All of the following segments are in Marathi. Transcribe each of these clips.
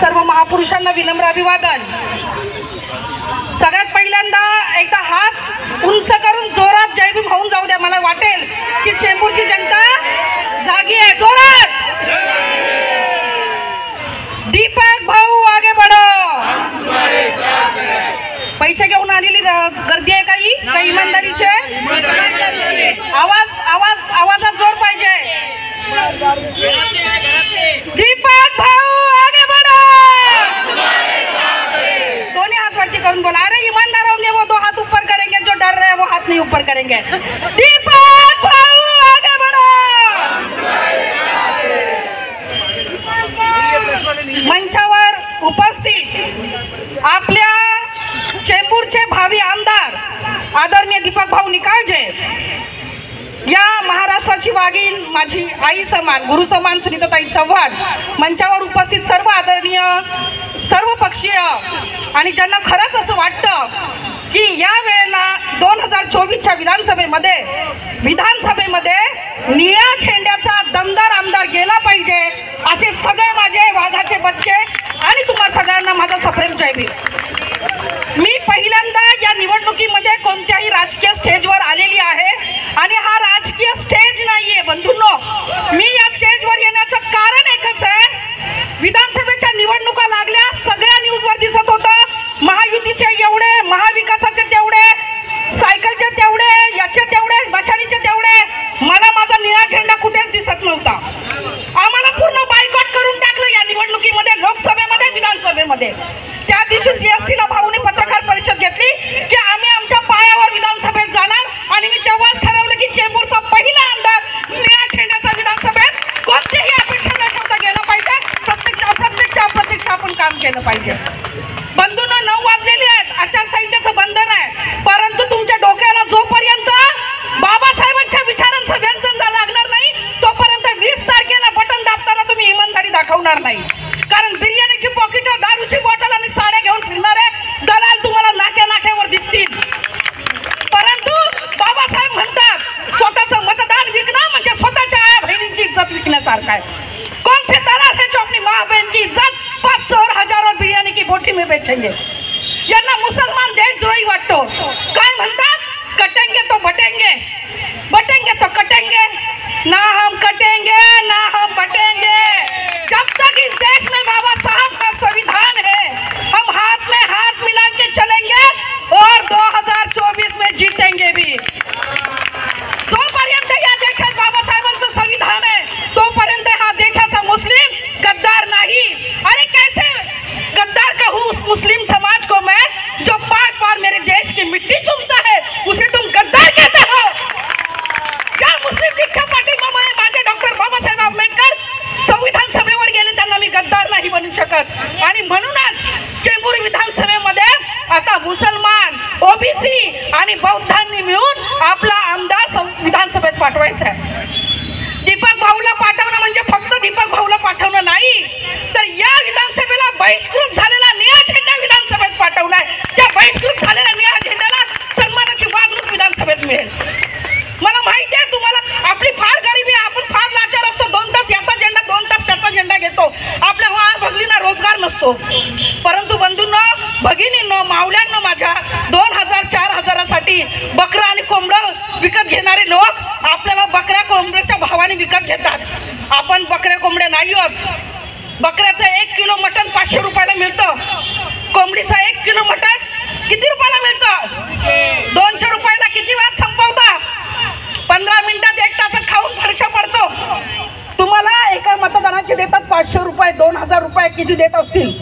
सर्व महापुरुषांना विनम्र अभिवादन। सगळ्यात पहिल्यांदा एकदा हात उंच करून जोरात जय भीम होऊन जाऊ द्या। मला वाटेल की चेंबूरची जनता जागी आहे। जोरात दीपक भाऊ आगे बढ़ो। पैसे घेऊन आलेली गर्दी आहे काही इमानदारीचे? आवाजात जोर पाहिजे। दीपक भाऊ आगे बढ़ो। दोनों हाथ वरती करून बोला। अरे ईमानदार होंगे वो दो हाथ ऊपर करेंगे, जो डर रहे हैं वो हाथ नहीं ऊपर करेंगे। दीपक भाऊ आगे बढ़ो। मंचावर उपस्थित आपल्या चेंबूरचे भावी आमदार आदरणीय दीपक भाऊ निकाळजे, या महाराष्ट्राची वाघीण, माझी आई समान, गुरु समान सुनीताताई चव्हाण, मंचावर उपस्थित सर्व आदरणीय सर्व पक्षीय आणि ज्यांना खरंच असं वाटतं की या वेळेला 2024च्या विधानसभेमध्ये निळ्या झेंड्याचा दमदार आमदार गेला पाहिजे, असे सगळे माझे वाघाचे बच्चे आणि तुम्हा सगळ्यांना माझा सप्रेम जय भीम। मी पहिल्यांदा या निवडणुकीमध्ये कोणत्याही राजकीय स्टेजवर आलेली आहे आणि हा राजकीय स्टेज नाहीये बंधूंनो। मी या स्टेजवर येण्याचं कारण एकच आहे, विधानसभेच्या निवडणुका लागल्या, सगळ्या न्यूजवर दिसत होतं, महायुतीचे एवढे, महाविकासाचे तेवढे, सायकलचे तेवढे, याचे तेवढे, मशालीचे तेवढे, मला माझा निळा झेंडा कुठेच दिसत नव्हता। आम्हाला पूर्ण बायकॉट करून टाकलं या निवडणुकीमध्ये, लोकसभेमध्ये, विधानसभेमध्ये। त्या दिवशी सीएसटीला भाऊने पत्रकार परिषद घेतली की आम्ही आमच्या पायावर विधानसभेत जाणार आणि मी तेव्हाच ठरवलं की चेंबूरचा पहिला आमदार निळ्या झेंड्याचा विधानसभेत कोणतीही अपेक्षा न ठेवता गेला पाहिजे। प्रत्यक्ष आपण काम केलं पाहिजे। बंधूंनो 9 वाजलेली आहेत, आचारसंहितेचं बंधन आहे, परंतु तुमच्या डोक्याला जोपर्यंत बाबासाहेबांच्या विचारांचं व्यंजन लागणार नाही तोपर्यंत 20 तारखेला बटन दाबताना तुम्ही इमानदारी दाखवणार नाही। कारण बिर्याणीची पॉकेट, दारूची बॉटल आणि साड्या घेऊन फिरणारे दलाल तुम्हाला नाक्यावर दिसतील, परंतु बाबासाहेब म्हणतात स्वतःचं मतदान विकणं म्हणजे स्वतःच्या आया बहिणींची इज्जत विकण्यासारखं आहे। कौन से दलाल है जो अपनी माँ बहन की इज्जत 500 और हजारों बिर्याणी की बोटी में बेचेंगे? यांना मुसलमान देशद्रोही वाटतो। काय म्हणतात? कटेंगे तो बटेंगे, बटेंगे तो कटेंगे, ना हम कटेंगे ना हम बटेंगे। जब तक इस देश में बाबा साहब का संविधान है हम हाथ में हाथ मिला के चलेंगे और 2024 में जीतेंगे भी। जोपर्यंत या देशात बाबासाहेबांचं संविधान है तोपर्यंत हा देशाचा मुस्लिम गद्दार नहीं। अरे कैसे गद्दार कहूँ उस मुस्लिम समाज को मैं जो 5 बार मेरे देश की मिट्टी चूमता है, उसे तुम गद्दार कहते हो? ज्या मुस्लिम लीगच्या पाठीमागे माझे डॉक्टर बाबासाहेब आंबेडकर संविधान सभेवर गेले, त्यांना मी गद्दार नाही बनू शकत। आणि म्हणूनच चेंबूर विधानसभेमध्ये आता मुसलमान, ओबीसी आणि बौद्धांनी मिळून आपला आमदार विधानसभेत पाठवायचा आहे। दीपक भाऊला पाठवणं म्हणजे फक्त दीपक भाऊला पाठवणं नाही, तर या विधानसभेला बहिष्कृत झालेला निळा झेंडा विधानसभेत पाठवणार आहे। त्या बहिष्कृत झालेल्या निळा झेंड्याला सन्मानाची वागणूक विधानसभेत मिळेल। मला माहिती आहे तुम्हाला आपली फार गरिबी आहे, आपण फार लाचार असतो, 2 तास याचा झेंडा 2 तास त्याचा झेंडा घेतो, आपल्या भगिनींना रोजगार नसतो। परंतु बंधूंनो, भगिनींनो, मावल्यांनो, माझ्या 2000-4000साठी बकरा आणि कोंबडं विकत घेणारे लोक आपल्याला बकऱ्या कोंबड्याच्या भावाने विकत घेतात। आपण बकऱ्या कोंबड्या नाही आहोत। बकऱ्याचं 1 किलो मटण 500 रुपयाला मिळतं, कोंबडीचं 1 किलो मटण किती रुपयाला मिळतं? 200 रुपयाला। किती वेळात संपवता? 15 मिनिटात, 1 तासात खाऊन फडशा पडतो। तुम्हाला एका मतदानाचे देतात 500 रुपये, 2000 रुपये किती देत असतील?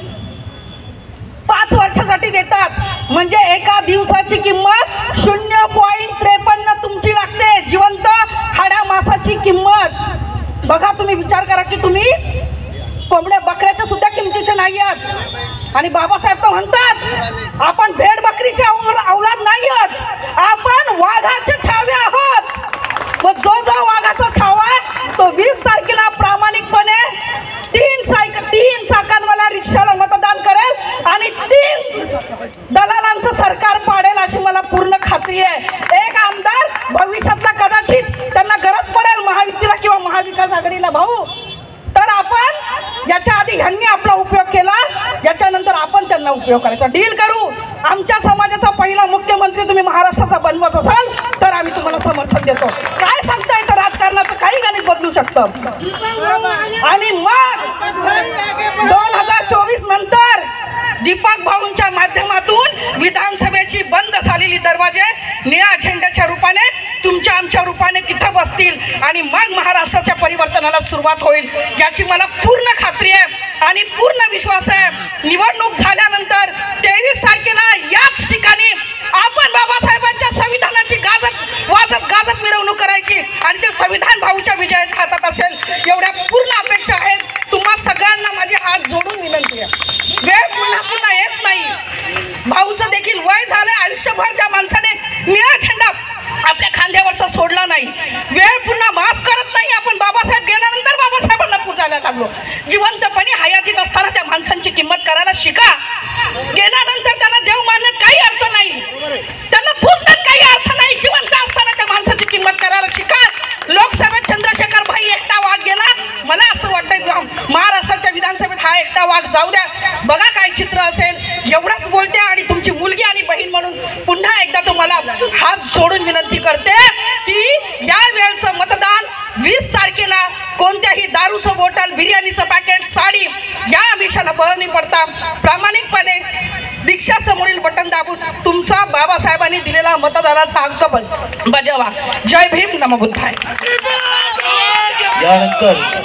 5 वर्षासाठी देतात, म्हणजे एका दिवसाची किंमत 0.53 तुमची लागते, जिवंत हाडा मासाची किंमत। बघा, तुम्ही विचार करा की तुम्ही कोंबड्या बकऱ्याच्या सुद्धा किमतीचे नाही आहात। आणि बाबासाहेब तर म्हणतात आपण भेड बकरीचे औलाद नाही आहोत, आपण वाघाचे छावे आहोत। व जो वाघाचा छावा आहे तो 20 तारखेला प्रामाणिकपणे 3 चाकांवाला रिक्षाला मतदान करेल आणि 3 दलालांचं सरकार पाडेल अशी मला पूर्ण खात्री आहे। एक आमदार भविष्यातला कदाचित त्यांना गरज पडेल महायुतीला किंवा महाविकास आघाडीला भाऊ, तर आपण याच्या आधी ह्यांनी आपला उपयोग केला, याच्यानंतर आपण त्यांना उपयोग करायचा, डील करू. आमच्या समाजाचा पहिला मुख्यमंत्री तुम्ही महाराष्ट्राचा बनवत असाल तर आम्ही तुम्हाला समर्थन देतो. काय सांगता येतं, राजकारणाचं काही गणित बदलू शकतं. आणि मग 2024 नंतर दीपक भाऊंच्या माध्यमातून विधानसभेची बंद झालेली दरवाजे निळ्या झेंड्याच्या रूपाने तुमच्या आमच्या रूपाने तिथं बसतील आणि मग महाराष्ट्राच्या परिवर्तनाला सुरुवात होईल याची मला पूर्ण खात्री आहे आणि पूर्ण विश्वास आहे. निवडणूक झाल्यानंतर 23 तारखेला याच ठिकाणी आपण बाबासाहेबांच्या संविधानाची गाजत मिरवणूक करायची आणि ते संविधान भाऊच्या विजयाच्या हातात असेल एवढ्या पूर्ण अपेक्षा आहेत. तुम्हा सगळ्यांना माझे हात जोडून विनंती आहे. वेळ पुन्हा येत नाही. भाऊचं देखील वय झालंय. आयुष्यभर ज्या माणसाने निळा झेंडा आपल्या खांद्यावरचा सोडला नाही, वेळ पुन्हा माफ करत नाही. आपण बाबासाहेब गेल्यानंतर बाबासाहेबांना पूजायला लागलो. जिवंतपणी हयातीत असताना त्या माणसांची किंमत करायला शिका. गेल्यानंतर त्यांना देव मानण्यात काही अर्थ नाही, त्यांना पूजण्यात काही अर्थ नाही. जिवंत असताना त्या माणसाची किंमत करायला शिका. लोकसभेत चंद्रशेखर भाई एकटा वाघ गेला. मला असं वाटतं महाराष्ट्राच्या विधानसभेत हा एकटा वाघ जाऊ द्या, बघा काय चित्र असेल. एवढंच बोलते आणि तुमची मुलगी आणि बहीण म्हणून पुन्हा एकदा तुम्हाला हात जोडून विनंती करते की या वेळचं मतदान 20 तारखेला कोणत्याही दारूचं बॉटल, बिर्याणीचं पॅकेट, साडी या आमिषाला बळ न पडता प्रामाणिकपणे रिक्षासमोरील बटन दाबून तुमचा बाबासाहेबांनी दिलेला मतदानाचा हक्क बजावा. जय भीम, नमो बुद्धाय. यानंतर